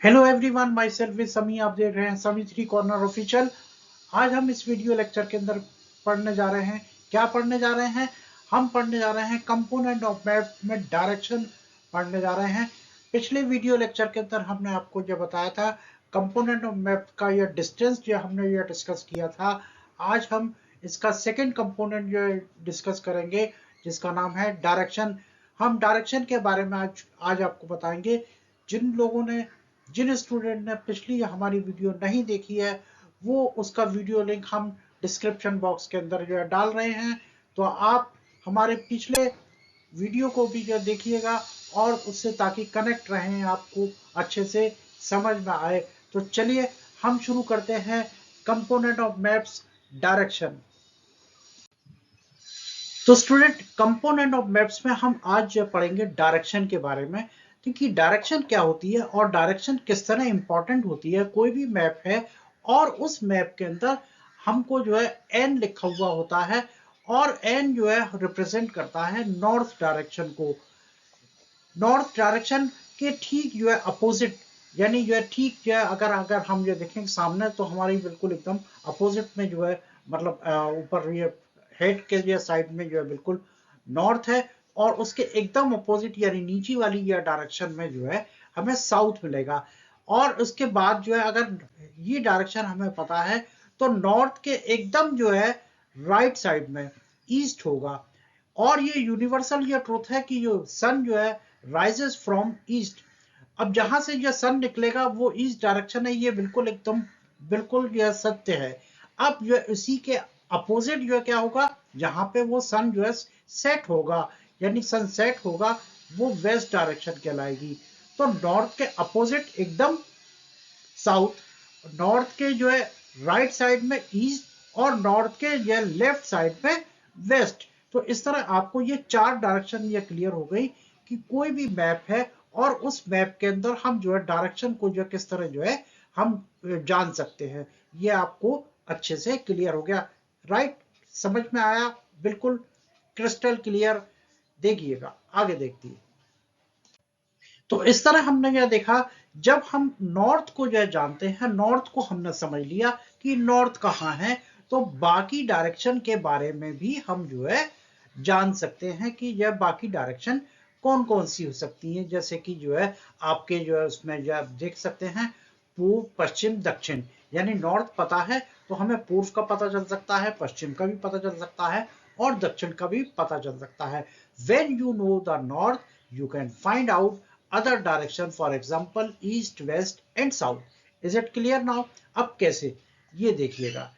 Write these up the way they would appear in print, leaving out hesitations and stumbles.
Hello everyone, my self is समी। आप देख रहे हैं समी थ्री कॉर्नर ऑफिशियल। आज हम इस वीडियो लेक्चर के अंदर पढ़ने जा रहे हैं। क्या पढ़ने जा रहे हैं? हम पढ़ने जा रहे हैं कंपोनेंट ऑफ मैप में डायरेक्शन पढ़ने जा रहे हैं। पिछले वीडियो लेक्चर के अंदर हमने आपको जो बताया था कंपोनेंट ऑफ मैप का यह डिस्टेंस जो हमने यह डिस्कस किया था। आज हम इसका सेकेंड कंपोनेंट जो डिस्कस करेंगे जिसका नाम है डायरेक्शन। हम डायरेक्शन के बारे में आज आपको बताएंगे। जिन स्टूडेंट ने पिछली हमारी वीडियो नहीं देखी है वो उसका वीडियो लिंक हम डिस्क्रिप्शन बॉक्स के अंदर जो है डाल रहे हैं, तो आप हमारे पिछले वीडियो को भी जो देखिएगा और उससे ताकि कनेक्ट रहें, आपको अच्छे से समझ में आए। तो चलिए हम शुरू करते हैं कंपोनेंट ऑफ मैप्स डायरेक्शन। तो स्टूडेंट, कंपोनेंट ऑफ मैप्स में हम आज पढ़ेंगे डायरेक्शन के बारे में, क्योंकि डायरेक्शन क्या होती है और डायरेक्शन किस तरह इंपॉर्टेंट होती है। कोई भी मैप है और उस मैप के अंदर हमको जो है एन लिखा हुआ होता है और एन जो है रिप्रेजेंट करता है नॉर्थ डायरेक्शन को। नॉर्थ डायरेक्शन के ठीक जो है अपोजिट, यानी जो है ठीक जो है अगर अगर हम ये देखें सामने तो हमारी बिल्कुल एकदम अपोजिट में जो है, मतलब ऊपर ये हेड के जो साइड में जो है बिल्कुल नॉर्थ है, और उसके एकदम अपोजिट यानी नीचे वाली या डायरेक्शन में जो है हमें साउथ मिलेगा। और उसके बाद जो है अगर ये डायरेक्शन हमें पता है तो नॉर्थ के एकदम जो है राइट साइड में ईस्ट होगा। और ये यूनिवर्सल ये ट्रूथ है कि जो सन जो है राइजेस फ्रॉम ईस्ट। अब जहां से ये सन निकलेगा वो ईस्ट डायरेक्शन है, ये बिल्कुल एकदम बिल्कुल यह सत्य है। अब जो इसी के अपोजिट जो है क्या होगा, जहां पे वो सन जो है सेट होगा यानी सनसेट होगा, वो वेस्ट डायरेक्शन कहलाएगी। तो नॉर्थ के अपोजिट एकदम साउथ, नॉर्थ के जो है राइट साइड में ईस्ट और नॉर्थ के जो है लेफ्ट साइड में वेस्ट। तो इस तरह आपको ये चार डायरेक्शन ये क्लियर हो गई कि कोई भी मैप है और उस मैप के अंदर हम जो है डायरेक्शन को जो किस तरह जो है हम जान सकते हैं। ये आपको अच्छे से क्लियर हो गया, राइट? समझ में आया? बिल्कुल क्रिस्टल क्लियर। देखिएगा आगे देखती है। तो इस तरह हमने क्या देखा, जब हम नॉर्थ को जो है जानते हैं, नॉर्थ को हमने समझ लिया कि नॉर्थ कहाँ है, तो बाकी डायरेक्शन के बारे में भी हम जो है जान सकते हैं कि यह बाकी डायरेक्शन कौन कौन सी हो सकती हैं। जैसे कि जो है आपके जो है उसमें जो आप देख सकते हैं पूर्व पश्चिम दक्षिण, यानी नॉर्थ पता है तो हमें पूर्व का पता चल सकता है, पश्चिम का भी पता चल सकता है और दक्षिण का भी पता चल सकता है। When you know the north, you can find out other direction, for example east, west and south. Is it clear now? अब कैसे, ये देखिएगा।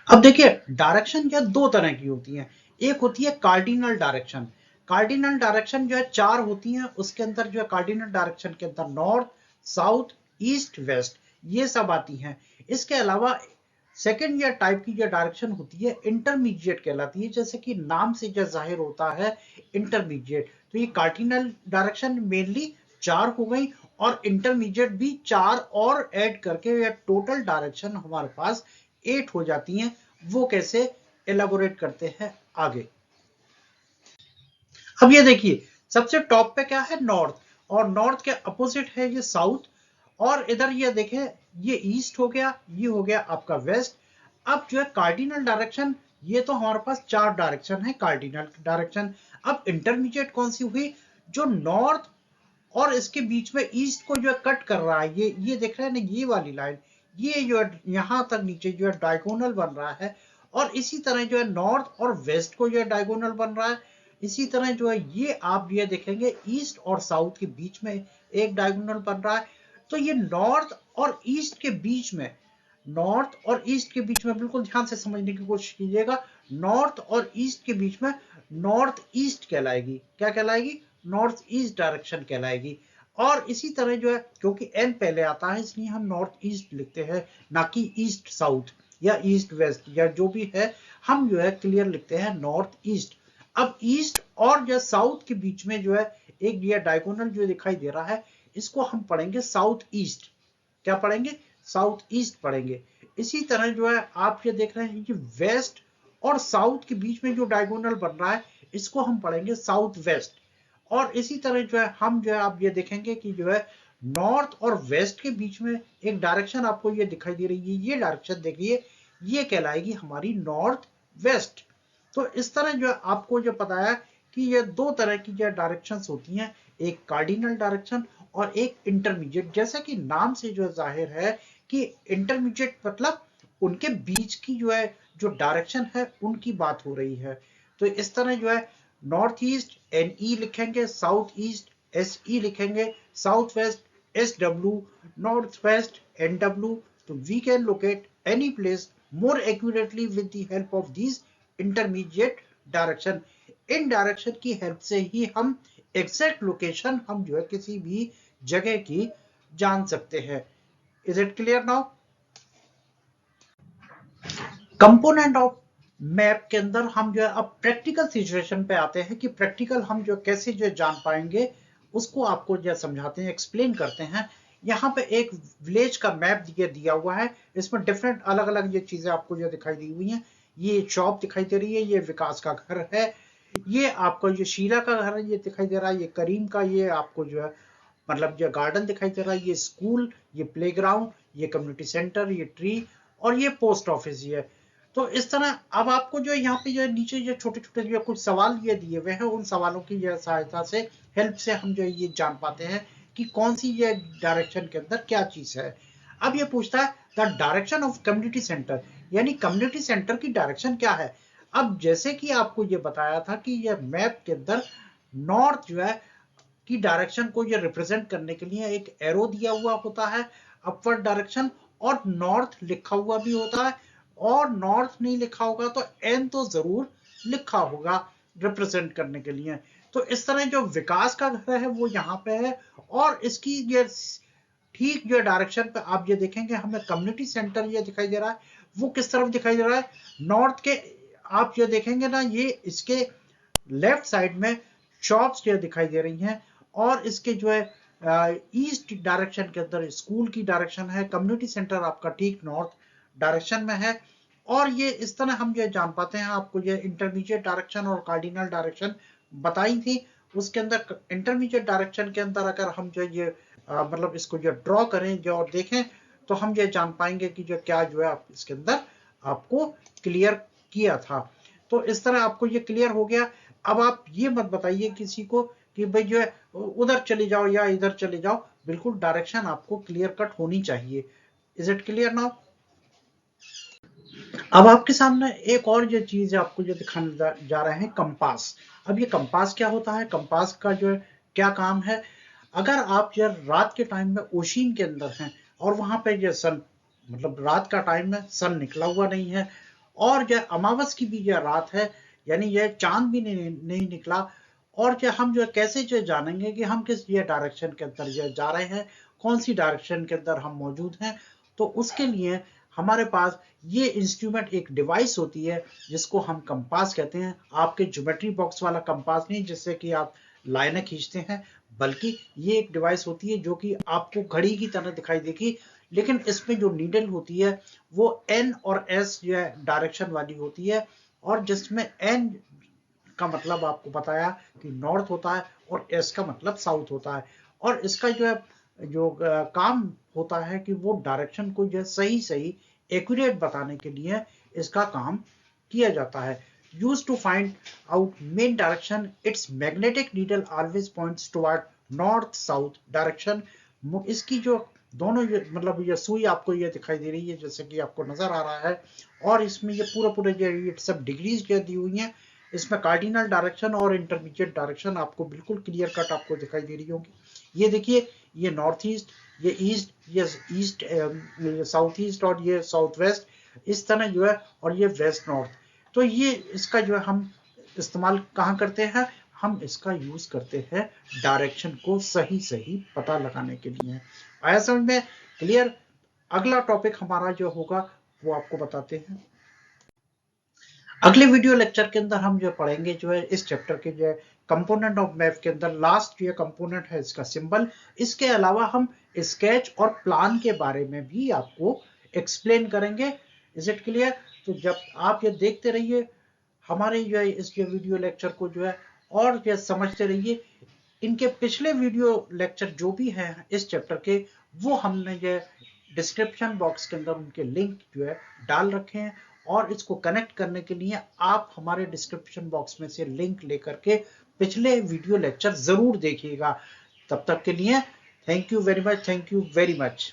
अब देखिए डायरेक्शन क्या दो तरह की होती हैं। एक होती है कार्डिनल डायरेक्शन। कार्डिनल डायरेक्शन जो है चार होती हैं, उसके अंदर जो है कार्डिनल डायरेक्शन के अंदर नॉर्थ, साउथ, ईस्ट, वेस्ट ये सब आती हैं। इसके अलावा सेकेंड या टाइप की जो डायरेक्शन होती है इंटरमीडिएट कहलाती है, जैसे कि नाम से जो जाहिर होता है इंटरमीडिएट। तो ये कार्डिनल डायरेक्शन मेनली चार हो गई और इंटरमीडिएट भी चार और ऐड करके या टोटल डायरेक्शन हमारे पास 8 हो जाती हैं। वो कैसे एलाबोरेट करते हैं आगे। अब ये देखिए सबसे टॉप पे क्या है, नॉर्थ, और नॉर्थ के अपोजिट है ये साउथ, और इधर ये देखें ये ईस्ट हो गया, ये हो गया आपका वेस्ट। अब जो है कार्डिनल डायरेक्शन, ये तो हमारे पास चार डायरेक्शन है कार्डिनल डायरेक्शन। अब इंटरमीडिएट कौन सी हुई, जो नॉर्थ और इसके बीच में ईस्ट को जो है कट कर रहा है, ये देख रहे हैं ना ये वाली लाइन, ये जो है यहां तक नीचे जो है डायगोनल बन रहा है। और इसी तरह जो है नॉर्थ और वेस्ट को जो है डायगोनल बन रहा है। इसी तरह जो है ये आप ये देखेंगे ईस्ट और साउथ के बीच में एक डायगोनल बन रहा है। तो ये नॉर्थ और ईस्ट के बीच में, नॉर्थ और ईस्ट के बीच में बिल्कुल ध्यान से समझने की कोशिश कीजिएगा, नॉर्थ और ईस्ट के बीच में नॉर्थ ईस्ट कहलाएगी। क्या कहलाएगी? नॉर्थ ईस्ट डायरेक्शन कहलाएगी। और इसी तरह जो है क्योंकि एन पहले आता है इसलिए हम नॉर्थ ईस्ट लिखते हैं, ना कि ईस्ट साउथ या ईस्ट वेस्ट या जो भी है, हम जो है क्लियर लिखते हैं नॉर्थ ईस्ट। अब ईस्ट और जो साउथ के बीच में जो है एक ये डायगोनल जो दिखाई दे रहा है, इसको हम पढ़ेंगे साउथ ईस्ट। क्या पढ़ेंगे? साउथ ईस्ट पढ़ेंगे। इसी तरह जो है आप ये देख रहे हैं कि वेस्ट और साउथ के बीच में जो डायगोनल बन रहा है इसको हम पढ़ेंगे साउथ वेस्ट। और इसी तरह जो है हम जो है आप ये देखेंगे कि जो है नॉर्थ और वेस्ट के बीच में एक डायरेक्शन आपको ये दिखाई दे रही है, ये डायरेक्शन देखिए, ये कहलाएगी हमारी नॉर्थ वेस्ट। तो इस तरह जो आपको जो पता है कि ये दो तरह की जो डायरेक्शंस होती हैं, एक कार्डिनल डायरेक्शन और एक इंटरमीडिएट। जैसा कि नाम से जो जाहिर है कि इंटरमीडिएट मतलब उनके बीच की जो डायरेक्शन है उनकी बात हो रही है। तो इस तरह जो है नॉर्थ ईस्ट NE लिखेंगे, साउथ ईस्ट SE लिखेंगे, south west SW, north west NW। तो we can locate any place more accurately with the help of these intermediate direction। इन डायरेक्शन की हेल्प से ही हम एग्जैक्ट लोकेशन हम जो है किसी भी जगह की जान सकते हैं। Is it clear now? Component of map के अंदर हम जो है अब प्रैक्टिकल सिचुएशन पे आते हैं कि प्रैक्टिकल हम जो कैसे जो जान पाएंगे, उसको आपको जो समझाते हैं, एक्सप्लेन करते हैं। यहाँ पे एक विलेज का मैप दिया हुआ है, इसमें डिफरेंट अलग अलग ये चीजें आपको जो दिखाई दी हुई हैं। ये शॉप दिखाई दे रही है, ये विकास का घर है, ये आपको ये शीला का घर है, ये दिखाई दे रहा है, ये करीम का, ये आपको जो है मतलब जो गार्डन दिखाई दे रहा है, ये स्कूल, ये प्लेग्राउंड, ये कम्युनिटी सेंटर, ये ट्री और ये पोस्ट ऑफिस ही है। तो इस तरह अब आपको जो यहाँ पे जो नीचे जो छोटे छोटे जो कुछ सवाल ये दिए हुए हैं, उन सवालों की जो सहायता से हेल्प से हम जो ये जान पाते हैं कि कौन सी ये डायरेक्शन के अंदर क्या चीज है। अब ये पूछता है the direction of community centre, यानी कम्युनिटी सेंटर की डायरेक्शन क्या है। अब जैसे कि आपको ये बताया था कि ये मैप के अंदर नॉर्थ जो है की डायरेक्शन को ये रिप्रेजेंट करने के लिए एक एरो दिया हुआ होता है, अपवर्ड डायरेक्शन, और नॉर्थ लिखा हुआ भी होता है, और नॉर्थ नहीं लिखा होगा तो एन तो जरूर लिखा होगा रिप्रेजेंट करने के लिए। तो इस तरह जो विकास का घर है वो यहाँ पे है, और इसकी ये ठीक जो डायरेक्शन पे आप ये देखेंगे हमें कम्युनिटी सेंटर ये दिखाई दे रहा है, वो किस तरफ दिखाई दे रहा है, नॉर्थ के। आप ये देखेंगे ना, ये इसके लेफ्ट साइड में शॉप्स जो दिखाई दे रही हैं, और इसके जो है ईस्ट डायरेक्शन के अंदर स्कूल की डायरेक्शन है, कम्युनिटी सेंटर आपका ठीक नॉर्थ डायरेक्शन में है। और ये इस तरह हम ये जान पाते हैं, आपको ये इंटरमीडिएट डायरेक्शन और कार्डिनल डायरेक्शन बताई थी। उसके अंदर इंटरमीडिएट डायरेक्शन के अंदर अगर हम जो ये मतलब इसको जो ड्रॉ करें जो और देखें, तो हम ये जान पाएंगे कि जो क्या जो है आप इसके अंदर आपको क्लियर किया था। तो इस तरह आपको ये क्लियर हो गया। अब आप ये मत बताइए किसी को कि भाई जो है उधर चले जाओ या इधर चले जाओ, बिल्कुल डायरेक्शन आपको क्लियर कट होनी चाहिए। Is it clear now? अब आपके सामने एक और जो चीज है आपको जो दिखाने जा रहे हैं, कंपास। अब ये कंपास क्या होता है, कंपास का जो है क्या काम है। अगर आप जो रात के टाइम में ओशिन के अंदर हैं और वहां पे जो सन मतलब रात का टाइम में सन निकला हुआ नहीं है, और जो अमावस की भी जो रात है, यानी यह चांद भी नहीं निकला, और जो हम जो कैसे जो जानेंगे कि हम किस ये डायरेक्शन के अंदर जो जा रहे हैं, कौन सी डायरेक्शन के अंदर हम मौजूद हैं। तो उसके लिए हमारे पास ये इंस्ट्रूमेंट एक डिवाइस होती है जिसको हम कंपास कहते हैं। आपके ज्योमेट्री बॉक्स वाला कंपास नहीं जिससे कि आप लाइनें खींचते हैं, बल्कि ये एक डिवाइस होती है जो कि आपको घड़ी की तरह दिखाई देगी, लेकिन इसमें जो नीडल होती है वो N और S जो है डायरेक्शन वाली होती है, और जिसमें N का मतलब आपको बताया कि नॉर्थ होता है और S का मतलब साउथ होता है। और इसका जो है जो काम होता है कि वो डायरेक्शन को जो सही सही एक्यूरेट बताने के लिए इसका काम किया जाता है। Use to find out main direction, it's magnetic needle always points toward north south direction. इसकी जो दोनों मतलब ये सुई आपको ये दिखाई दे रही है जैसे कि आपको नजर आ रहा है, और इसमें ये पूरा पूरा ये सब डिग्रीज जो दी हुई हैं, इसमें कार्डिनल डायरेक्शन और इंटरमीडिएट डायरेक्शन आपको बिल्कुल क्लियर कट आपको दिखाई दे रही होगी। ये देखिए, ये नॉर्थ ईस्ट, ये ईस्ट, ये ईस्ट साउथ ईस्ट, और ये साउथ वेस्ट, इस तरह जो है, और ये वेस्ट नॉर्थ। तो ये इसका जो है हम इस्तेमाल कहाँ करते हैं, हम इसका यूज करते हैं डायरेक्शन को सही सही पता लगाने के लिए। आया समझ में? क्लियर? अगला टॉपिक हमारा जो होगा वो आपको बताते हैं। अगले वीडियो लेक्चर के अंदर हम जो पढ़ेंगे जो है इस चैप्टर के जो है कंपोनेंट ऑफ मैप के अंदर लास्ट जो कंपोनेंट है इसका सिंबल। इसके अलावा हम स्केच और प्लान के बारे में भी आपको एक्सप्लेन करेंगे। Is it clear? तो जब आप ये देखते रहिए हमारे जो है इस वीडियो लेक्चर को जो है, और जो समझते रहिए। इनके पिछले वीडियो लेक्चर जो भी है इस चैप्टर के, वो हमने ये डिस्क्रिप्शन बॉक्स के अंदर उनके लिंक जो है डाल रखे हैं, और इसको कनेक्ट करने के लिए आप हमारे डिस्क्रिप्शन बॉक्स में से लिंक लेकर के पिछले वीडियो लेक्चर जरूर देखिएगा। तब तक के लिए thank you very much, thank you very much.